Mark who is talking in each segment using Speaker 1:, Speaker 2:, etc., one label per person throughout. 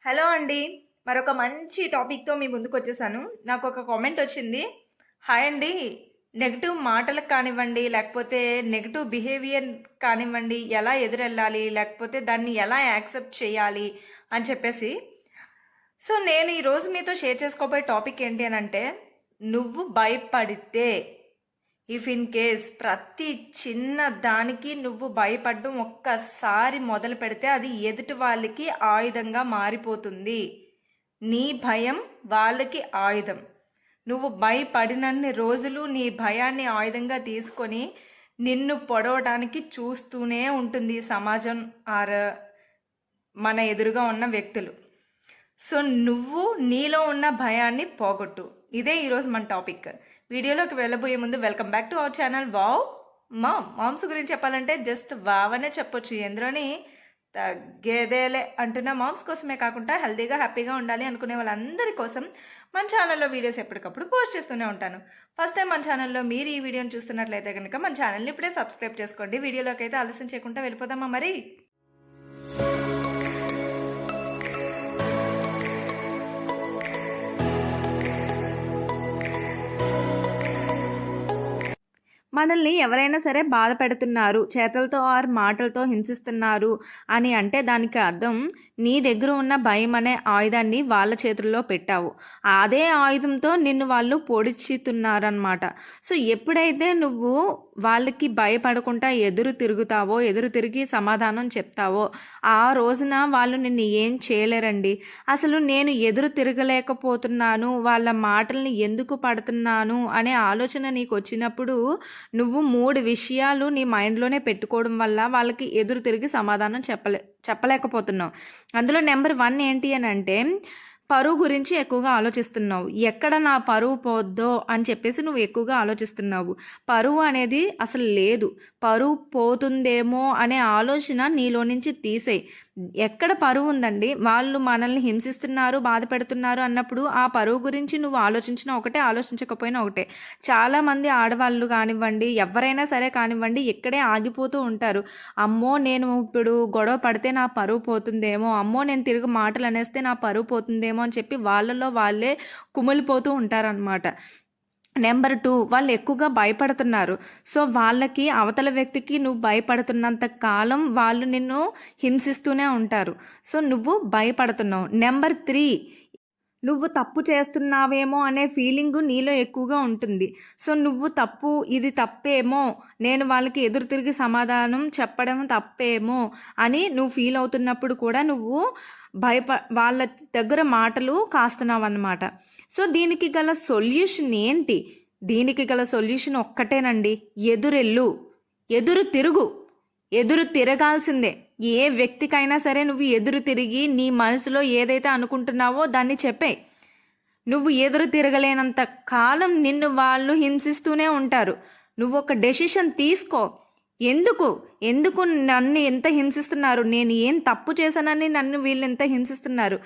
Speaker 1: Hello అండి. మరొక మంచి టాపిక్‌తో మీ ముందుకొచ్చేసాను. నాకొక కామెంట్ వచ్చింది. హాయ్ అండి. నెగెటివ్ మాటలకు కానివ్వండి, లేకపోతే నెగెటివ్ బిహేవియర్ కానివ్వండి, ఎలా ఎదురెళ్ళాలి, లేకపోతే దాన్ని ఎలా యాక్సెప్ట్ చేయాలి అని చెప్పేసి. సో, నేను ఈరోజు మీతో షేర్ చేసుకోబోయే టాపిక్ ఏంటి అనంటే, నువ్వు భయపడితే ఇఫ్ ఇన్ కేస్ ప్రతి చిన్న దానికి నువ్వు భయపడడం ఒక్కసారి మొదలు పెడితే అది ఎదుటి వాళ్ళకి ఆయుధంగా మారిపోతుంది. నీ భయం వాళ్ళకి ఆయుధం. నువ్వు భయపడినన్ని రోజులు నీ భయాన్ని ఆయుధంగా తీసుకొని నిన్ను పొడవడానికి చూస్తూనే ఉంటుంది ఈ సమాజం ఆర్ మన ఎదురుగా ఉన్న వ్యక్తులు. సో నువ్వు నీలో ఉన్న భయాన్ని పోగొట్టు. ఇదే ఈరోజు మన టాపిక్. వీడియోలోకి వెళ్ళబోయే ముందు welcome back to our channel wow moms గురించి చెప్పాలంటే జస్ట్ వావ్ అనే చెప్పొచ్చు. ఎందులోని తగ్గేదేలే అంటున్న మామ్స్ కోసమే కాకుండా హెల్తీగా హ్యాపీగా ఉండాలి అనుకునే వాళ్ళందరి కోసం మన ఛానల్లో వీడియోస్ ఎప్పటికప్పుడు పోస్ట్ చేస్తూనే ఉంటాను. ఫస్ట్ టైం మన ఛానల్లో మీరు ఈ వీడియోని చూస్తున్నట్లయితే కనుక మన ఛానల్ని ఇప్పుడే సబ్స్క్రైబ్ చేసుకోండి. వీడియోలోకి అయితే ఆలస్యం చేయకుండా వెళ్ళిపోదామా మరి. మనల్ని ఎవరైనా సరే బాధ పెడుతున్నారు, చేతలతో ఆర్ మాటలతో హింసిస్తున్నారు అని అంటే దానికి అర్థం నీ దగ్గర ఉన్న భయం అనే ఆయుధాన్ని వాళ్ళ చేతుల్లో పెట్టావు. అదే ఆయుధంతో నిన్ను వాళ్ళు పొడిచితున్నారనమాట. సో ఎప్పుడైతే నువ్వు వాళ్ళకి భయపడకుండా ఎదురు తిరుగుతావో, ఎదురు తిరిగి సమాధానం చెప్తావో ఆ రోజున వాళ్ళు నిన్ను ఏం చేయలేరండి. అసలు నేను ఎదురు తిరగలేకపోతున్నాను, వాళ్ళ మాటల్ని ఎందుకు పడుతున్నాను అనే ఆలోచన నీకు వచ్చినప్పుడు నువ్వు 3 విషయాలు నీ మైండ్లోనే పెట్టుకోవడం వల్ల వాళ్ళకి ఎదురు తిరిగి సమాధానం చెప్పలేకపోతున్నావు. అందులో నెంబర్ 1 ఏంటి అని అంటే పరువు గురించి ఎక్కువగా ఆలోచిస్తున్నావు. ఎక్కడ నా పరువు పోద్దో అని చెప్పేసి నువ్వు ఎక్కువగా ఆలోచిస్తున్నావు. పరువు అనేది అసలు లేదు. పరువు పోతుందేమో అనే ఆలోచన నీలో నుంచి తీసేయి. ఎక్కడ పరువు ఉందండి? వాళ్ళు మనల్ని హింసిస్తున్నారు, బాధ పెడుతున్నారు అన్నప్పుడు ఆ పరువు గురించి నువ్వు ఆలోచించినా ఒకటే, ఆలోచించకపోయినా ఒకటే. చాలామంది ఆడవాళ్ళు కానివ్వండి, ఎవరైనా సరే కానివ్వండి, ఇక్కడే ఆగిపోతూ ఉంటారు. అమ్మో నేను ఇప్పుడు గొడవ పడితే నా పరువు పోతుందేమో, అమ్మో నేను తిరిగి మాటలు అనేస్తే నా పరువు పోతుందేమో అని చెప్పి వాళ్ళలో వాళ్ళే కుమిలిపోతూ ఉంటారనమాట. నెంబర్ 2, వాళ్ళు ఎక్కువగా భయపడుతున్నారు. సో వాళ్ళకి అవతల వ్యక్తికి నువ్వు భయపడుతున్నంత కాలం వాళ్ళు నిన్ను హింసిస్తూనే ఉంటారు. సో నువ్వు భయపడుతున్నావు. నెంబర్ 3, నువ్వు తప్పు చేస్తున్నావేమో అనే ఫీలింగు నీలో ఎక్కువగా ఉంటుంది. సో నువ్వు ఇది తప్పేమో, నేను వాళ్ళకి ఎదురు తిరిగి సమాధానం చెప్పడం తప్పేమో అని నువ్వు ఫీల్ అవుతున్నప్పుడు కూడా నువ్వు వాళ్ళ దగ్గర మాటలు కాస్తున్నావు అన్నమాట. సో దీనికి గల సొల్యూషన్ ఏంటి? దీనికి గల సొల్యూషన్ ఒక్కటేనండి, ఎదురు తిరుగు. ఎదురు తిరగాల్సిందే. ఏ వ్యక్తికైనా సరే నువ్వు ఎదురు తిరిగి నీ మనసులో ఏదైతే అనుకుంటున్నావో దాన్ని చెప్పే. నువ్వు ఎదురు తిరగలేనంత కాలం నిన్ను వాళ్ళు హింసిస్తూనే ఉంటారు. నువ్వు ఒక డెసిషన్ తీసుకో. ఎందుకు నన్ను ఎంత హింసిస్తున్నారు? నేను ఏం తప్పు చేశానని నన్ను వీళ్ళు ఎంత హింసిస్తున్నారు?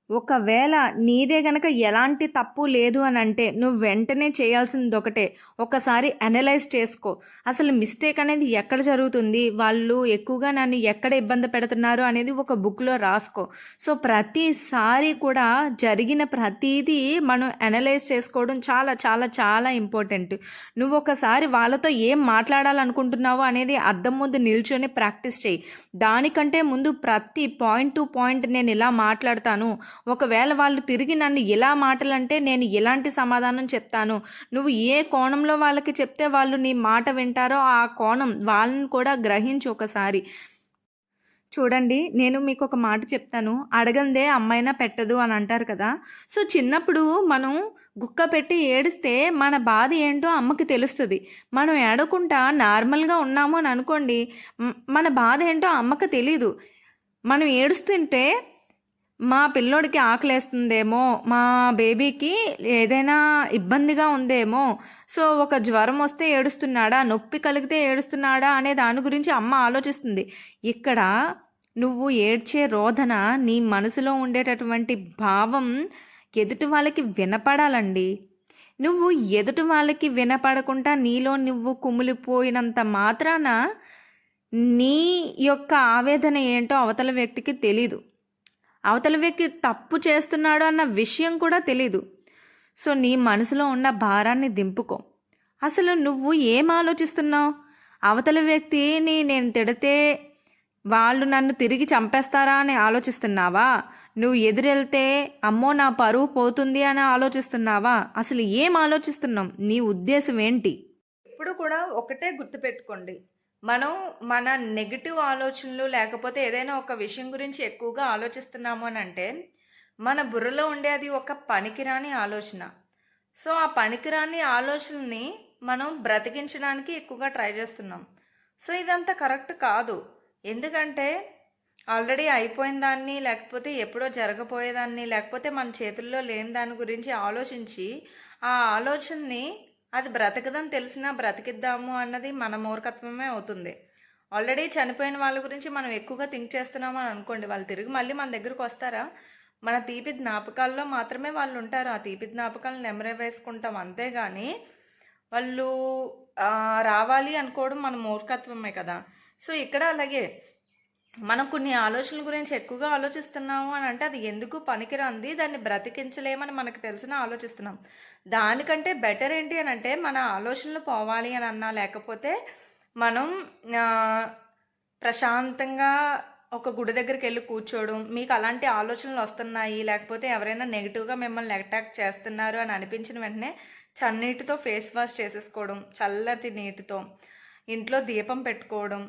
Speaker 1: ఒకవేళ నీదే గనక ఎలాంటి తప్పు లేదు అని అంటే నువ్వు వెంటనే చేయాల్సింది ఒకటే, ఒకసారి అనలైజ్ చేసుకో. అసలు మిస్టేక్ అనేది ఎక్కడ జరుగుతుంది, వాళ్ళు ఎక్కువగా నన్ను ఎక్కడ ఇబ్బంది పెడుతున్నారు అనేది ఒక బుక్లో రాసుకో. సో ప్రతిసారి కూడా జరిగిన ప్రతిదీ మనం అనలైజ్ చేసుకోవడం చాలా చాలా చాలా ఇంపార్టెంట్. నువ్వు ఒకసారి వాళ్ళతో ఏం మాట్లాడాలనుకుంటున్నావో అనేది అద్దం ముందు నిల్చొని ప్రాక్టీస్ చేయి. దానికంటే ముందు ప్రతి పాయింట్ టు పాయింట్ నేను ఇలా మాట్లాడతాను, ఒకవేళ వాళ్ళు తిరిగి నన్ను ఇలా మాటలంటే నేను ఎలాంటి సమాధానం చెప్తాను, నువ్వు ఏ కోణంలో వాళ్ళకి చెప్తే వాళ్ళు నీ మాట వింటారో ఆ కోణం వాళ్ళని కూడా గ్రహించు ఒకసారి. చూడండి, నేను మీకు ఒక మాట చెప్తాను, అడగందే అమ్మైనా పెట్టదు అని అంటారు కదా. సో చిన్నప్పుడు మనం గుక్క పెట్టి ఏడిస్తే మన బాధ ఏంటో అమ్మకి తెలుస్తుంది. మనం ఏడకుండా నార్మల్గా ఉన్నాము అని అనుకోండి, మన బాధ ఏంటో అమ్మకి తెలీదు. మనం ఏడుస్తుంటే మా పిల్లోడికి ఆకలేస్తుందేమో, మా బేబీకి ఏదైనా ఇబ్బందిగా ఉందేమో, సో ఒక జ్వరం వస్తే ఏడుస్తున్నాడా, నొప్పి కలిగితే ఏడుస్తున్నాడా అనే దాని గురించి అమ్మ ఆలోచిస్తుంది. ఇక్కడ నువ్వు ఏడ్చే రోదన, నీ మనసులో ఉండేటటువంటి భావం ఎదుటి వాళ్ళకి వినపడాలండి. నువ్వు ఎదుటి వాళ్ళకి వినపడకుండా నీలో నువ్వు కుమిలిపోయినంత మాత్రాన నీ యొక్క ఆవేదన ఏంటో అవతల వ్యక్తికి తెలీదు. అవతల వ్యక్తి తప్పు చేస్తున్నాడు అన్న విషయం కూడా తెలీదు. సో నీ మనసులో ఉన్న భారాన్ని దింపుకో. అసలు నువ్వు ఏం ఆలోచిస్తున్నావు? అవతల వ్యక్తిని నేను తిడితే వాళ్ళు నన్ను తిరిగి చంపేస్తారా అని ఆలోచిస్తున్నావా? నువ్వు ఎదురెళ్తే అమ్మో నా పరువు పోతుంది అని ఆలోచిస్తున్నావా? అసలు ఏం ఆలోచిస్తున్నావు? నీ ఉద్దేశం ఏంటి? ఎప్పుడు కూడా ఒకటే గుర్తుపెట్టుకోండి, మనం మన నెగిటివ్ ఆలోచనలు లేకపోతే ఏదైనా ఒక విషయం గురించి ఎక్కువగా ఆలోచిస్తున్నాము అని అంటే మన బుర్రలో ఉండే అది ఒక పనికిరాని ఆలోచన. సో ఆ పనికిరాని ఆలోచనని మనం బ్రతికించడానికి ఎక్కువగా ట్రై చేస్తున్నాం. సో ఇదంతా కరెక్ట్ కాదు. ఎందుకంటే ఆల్రెడీ అయిపోయిన దాన్ని, లేకపోతే ఎప్పుడో జరగబోయేదాన్ని, లేకపోతే మన చేతుల్లో లేని దాని గురించి ఆలోచించి ఆ ఆలోచనని అది బ్రతకదని తెలిసినా బ్రతికిద్దాము అన్నది మన మూర్ఖత్వమే అవుతుంది. ఆల్రెడీ చనిపోయిన వాళ్ళ గురించి మనం ఎక్కువగా థింక్ చేస్తున్నాము అని అనుకోండి, వాళ్ళు తిరిగి మళ్ళీ మన దగ్గరకు వస్తారా? మన తీపి జ్ఞాపకాల్లో మాత్రమే వాళ్ళు ఉంటారు. ఆ తీపి జ్ఞాపకాలను నెమరేవేసుకుంటాం, అంతేగాని వాళ్ళు రావాలి అనుకోవడం మన మూర్ఖత్వమే కదా. సో ఇక్కడ అలాగే మనం కొన్ని ఆలోచనల గురించి ఎక్కువగా ఆలోచిస్తున్నాము అని అంటే అది ఎందుకు పనికిరాంది, దాన్ని బ్రతికించలేమని మనకు తెలిసిన ఆలోచిస్తున్నాం. దానికంటే బెటర్ ఏంటి అని అంటే మన ఆలోచనలు పోవాలి అని అన్నా, లేకపోతే మనం ప్రశాంతంగా ఒక గుడి దగ్గరికి వెళ్ళి కూర్చోవడం, మీకు అలాంటి ఆలోచనలు వస్తున్నాయి లేకపోతే ఎవరైనా నెగిటివ్గా మిమ్మల్ని అటాక్ చేస్తున్నారు అని అనిపించిన వెంటనే చన్నీటితో ఫేస్ వాష్ చేసేసుకోవడం, చల్లటి నీటితో ఇంట్లో దీపం పెట్టుకోవడం.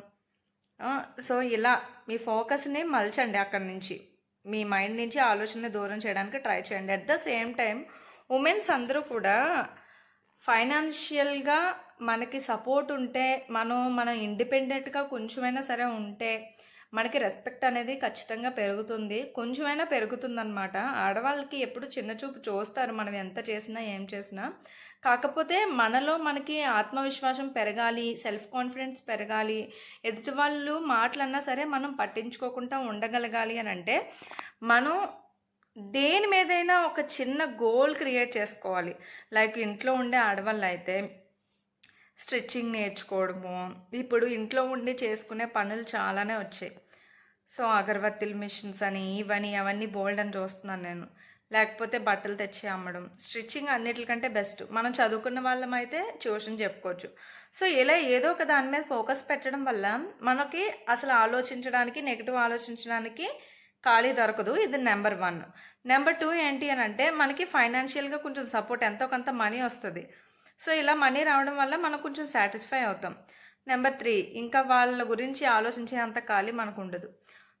Speaker 1: సో ఇలా మీ ఫోకస్ని మలచండి, అక్కడి నుంచి మీ మైండ్ నుంచి ఆలోచనని దూరం చేయడానికి ట్రై చేయండి. At the same time women's అందరూ కూడా ఫైనాన్షియల్గా మనకి సపోర్ట్ ఉంటే, మనం ఇండిపెండెంట్గా కొంచెమైనా సరే ఉంటే మనకి రెస్పెక్ట్ అనేది ఖచ్చితంగా పెరుగుతుంది, కొంచెమైనా పెరుగుతుందన్నమాట. ఆడవాళ్ళకి ఎప్పుడు చిన్న చూపు చూస్తారు మనం ఎంత చేసినా ఏం చేసినా. కాకపోతే మనలో మనకి ఆత్మవిశ్వాసం పెరగాలి, సెల్ఫ్ కాన్ఫిడెన్స్ పెరగాలి, ఎదుటి వాళ్ళు మాటలన్నా సరే మనం పట్టించుకోకుండా ఉండగలగాలి అని అంటే మనం దేని మీదైనా ఒక చిన్న గోల్ క్రియేట్ చేసుకోవాలి. లైక్ ఇంట్లో ఉండే ఆడవాళ్ళు అయితే స్టిచ్చింగ్ నేర్చుకోవడము, ఇప్పుడు ఇంట్లో ఉండి చేసుకునే పనులు చాలానే వచ్చాయి. సో అగరబత్తిల మిషన్స్ అని ఇవని అవన్నీ బోల్డ్ అని చూస్తున్నాను నేను. లేకపోతే బట్టలు తెచ్చి అమ్మడం, స్టిచ్చింగ్ అన్నిటికంటే బెస్ట్. మనం చదువుకున్న వాళ్ళం అయితే ట్యూషన్ చెప్పుకోవచ్చు. సో ఇలా ఏదో ఒక దాని మీద ఫోకస్ పెట్టడం వల్ల మనకి అసలు ఆలోచించడానికి, నెగిటివ్ ఆలోచించడానికి ఖాళీ దొరకదు. ఇది నెంబర్ 1. నెంబర్ 2 ఏంటి అని అంటే మనకి ఫైనాన్షియల్గా కొంచెం సపోర్ట్, ఎంతో కొంత మనీ వస్తుంది. సో ఇలా మనీ రావడం వల్ల మనం కొంచెం సాటిస్ఫై అవుతాం. నెంబర్ 3, ఇంకా వాళ్ళ గురించి ఆలోచించేంత ఖాళీ మనకు ఉండదు.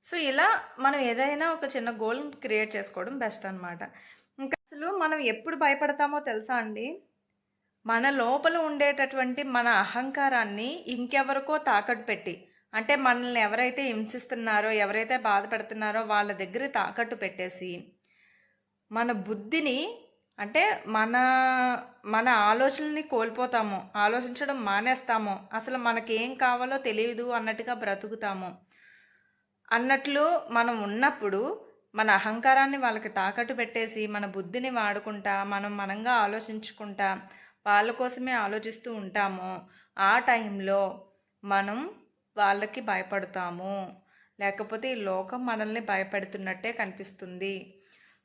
Speaker 1: సో ఇలా మనం ఏదైనా ఒక చిన్న గోల్ క్రియేట్ చేసుకోవడం బెస్ట్ అనమాట. ఇంకా అసలు మనం ఎప్పుడు భయపడతామో తెలుసా అండి? మన లోపల ఉండేటటువంటి మన అహంకారాన్ని ఇంకెవరికో తాకట్టు పెట్టి, అంటే మనల్ని ఎవరైతే హింసిస్తున్నారో, ఎవరైతే బాధ పెడుతున్నారో వాళ్ళ దగ్గర తాకట్టు పెట్టేసి మన బుద్ధిని, అంటే మన ఆలోచనల్ని కోల్పోతాము, ఆలోచించడం మానేస్తాము, అసలు మనకేం కావాలో తెలియదు అన్నట్టుగా బ్రతుకుతాము అన్నట్లు మనం ఉన్నప్పుడు మన అహంకారాన్ని వాళ్ళకి తాకట్టు పెట్టేసి మన బుద్ధిని వాడుకుంటా మనంగా ఆలోచించుకుంటా వాళ్ళ కోసమే ఆలోచిస్తూ ఉంటాము. ఆ టైంలో మనం వాళ్ళకి భయపడతాము, లేకపోతే ఈ లోకం మనల్ని భయపెడుతున్నట్టే కనిపిస్తుంది.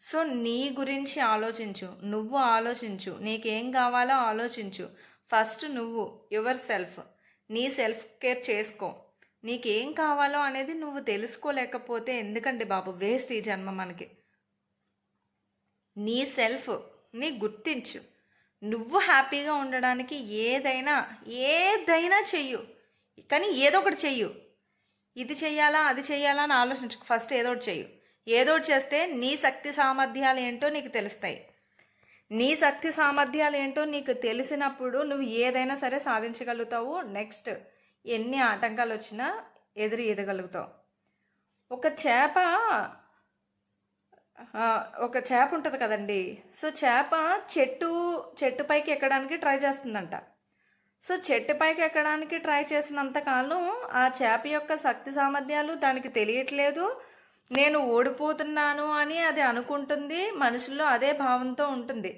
Speaker 1: సో నీ గురించి ఆలోచించు, నువ్వు ఆలోచించు, నీకేం కావాలో ఆలోచించు. ఫస్ట్ నువ్వు యువర్ సెల్ఫ్, నీ సెల్ఫ్ కేర్ చేసుకో. నీకేం కావాలో అనేది నువ్వు తెలుసుకోలేకపోతే ఎందుకండి బాబు, వేస్ట్ ఈ జన్మ మనకి. నీ సెల్ఫ్ని గుర్తించు. నువ్వు హ్యాపీగా ఉండడానికి ఏదైనా చెయ్యు, కానీ ఏదో ఒకటి చెయ్యు. ఇది చెయ్యాలా అది చెయ్యాలా అని ఆలోచించు. ఫస్ట్ ఏదో ఒకటి చెయ్యు. ఏదో ఒకటి చేస్తే నీ శక్తి సామర్థ్యాలు ఏంటో నీకు తెలుస్తాయి. నీ శక్తి సామర్థ్యాలు ఏంటో నీకు తెలిసినప్పుడు నువ్వు ఏదైనా సరే సాధించగలుగుతావు. నెక్స్ట్ ఎన్ని ఆటంకాలు వచ్చినా ఈదగలుగుతావు. ఒక చేప ఉంటుంది కదండి. సో చేప చెట్టు పైకి ఎక్కడానికి ట్రై చేస్తుందంట. సో చెట్టు పైకి ఎక్కడానికి ట్రై చేసినంత కాలం ఆ చేప యొక్క శక్తి సామర్థ్యాలు దానికి తెలియట్లేదు. నేను ఓడిపోతున్నాను అని అది అనుకుంటుంది, మనుషుల్లో అదే భావంతో ఉంటుంది.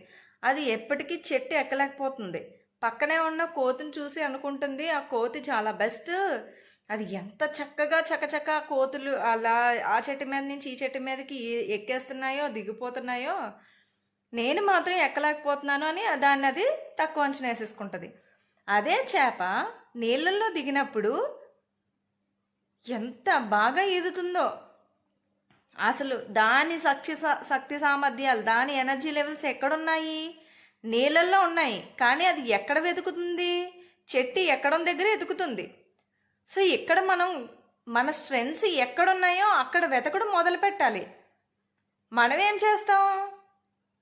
Speaker 1: అది ఎప్పటికీ చెట్టు ఎక్కలేకపోతుంది. పక్కనే ఉన్న కోతిని చూసి అనుకుంటుంది, ఆ కోతి చాలా బెస్ట్, అది ఎంత చక్కగా చకచక కోతులు అలా ఆ చెట్టు మీద నుంచి ఈ చెట్టు మీదకి ఎక్కేస్తున్నాయో దిగిపోతున్నాయో, నేను మాత్రం ఎక్కలేకపోతున్నాను అని దాన్ని అది తక్కువ అంచనా వేసేసుకుంటుంది. అదే చేప నీళ్ళల్లో దిగినప్పుడు ఎంత బాగా ఈదుతుందో, అసలు దాని శక్తి సామర్థ్యాలు, దాని ఎనర్జీ లెవెల్స్ ఎక్కడున్నాయి? నీళ్ళల్లో ఉన్నాయి. కానీ అది ఎక్కడ వెతుకుతుంది? చెట్టు ఎక్కడం దగ్గర వెతుకుతుంది. సో ఇక్కడ మనం మన స్ట్రెంగ్స్ ఎక్కడున్నాయో అక్కడ వెతకడం మొదలు పెట్టాలి. మనం ఏం చేస్తాం?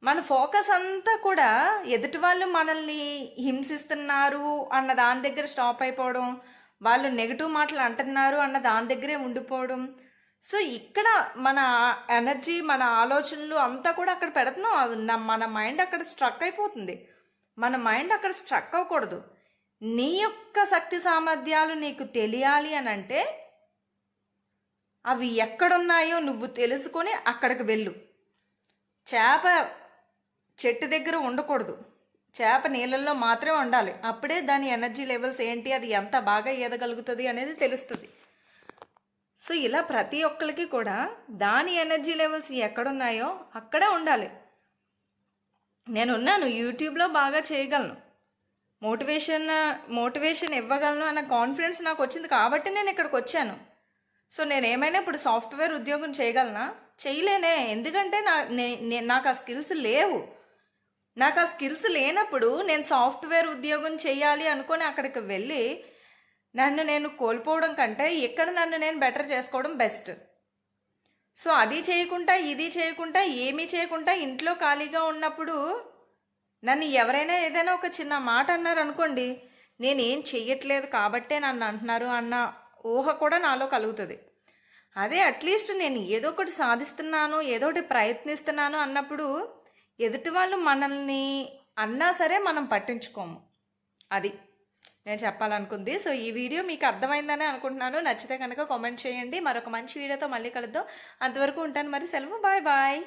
Speaker 1: మన ఫోకస్ అంతా కూడా ఎదుటి వాళ్ళు మనల్ని హింసిస్తున్నారు అన్న దాని దగ్గర స్టాప్ అయిపోవడం, వాళ్ళు నెగిటివ్ మాటలు అంటున్నారు అన్న దాని దగ్గరే ఉండిపోవడం. సో ఇక్కడ మన ఎనర్జీ, మన ఆలోచనలు అంతా కూడా అక్కడ పెడుతున్నాం. మన మైండ్ అక్కడ స్ట్రక్ అయిపోతుంది. మన మైండ్ అక్కడ స్ట్రక్ అవ్వకూడదు. నీ యొక్క శక్తి సామర్థ్యాలు నీకు తెలియాలి అని అంటే అవి ఎక్కడున్నాయో నువ్వు తెలుసుకొని అక్కడికి వెళ్ళు. చేప చెట్టు దగ్గర ఉండకూడదు, చేప నీళ్ళల్లో మాత్రమే ఉండాలి. అప్పుడే దాని ఎనర్జీ లెవెల్స్ ఏంటి, అది ఎంత బాగా ఈదగలుగుతుంది అనేది తెలుస్తుంది. సో ఇలా ప్రతి ఒక్కరికి కూడా దాని ఎనర్జీ లెవెల్స్ ఎక్కడున్నాయో అక్కడే ఉండాలి. నేనున్నాను, యూట్యూబ్లో బాగా చేయగలను, మోటివేషన్ ఇవ్వగలను అన్న కాన్ఫిడెన్స్ నాకు వచ్చింది కాబట్టి నేను ఇక్కడికి వచ్చాను. సో నేను ఏమైనా ఇప్పుడు సాఫ్ట్వేర్ ఉద్యోగం చేయగలనా? చేయలేనే. ఎందుకంటే నాకు ఆ స్కిల్స్ లేవు. నాకు ఆ స్కిల్స్ లేనప్పుడు నేను సాఫ్ట్వేర్ ఉద్యోగం చేయాలి అనుకొని అక్కడికి వెళ్ళి నన్ను నేను కోల్పోవడం కంటే ఇక్కడ నన్ను నేను బెటర్ చేసుకోవడం బెస్ట్. సో అది చేయకుండా, ఇది చేయకుండా, ఏమీ చేయకుండా ఇంట్లో ఖాళీగా ఉన్నప్పుడు నన్ను ఎవరైనా ఏదైనా ఒక చిన్న మాట అన్నారు అనుకోండి, నేనేం చెయ్యట్లేదు కాబట్టే నన్ను అంటున్నారు అన్న ఊహ కూడా నాలో కలుగుతుంది. అదే అట్లీస్ట్ నేను ఏదో ఒకటి సాధిస్తున్నాను, ఏదో ఒకటి ప్రయత్నిస్తున్నాను అన్నప్పుడు ఎదుటి వాళ్ళు మనల్ని అన్నా సరే మనం పట్టించుకోము. అది నేను చెప్పాలనుకుంది. సో ఈ వీడియో మీకు అర్థమైందని అనుకుంటున్నాను. నచ్చితే కనుక కామెంట్ చేయండి. మరొక మంచి వీడియోతో మళ్ళీ కలుద్దాం. అంతవరకు ఉంటాను మరి, సెలవు, బాయ్ బాయ్.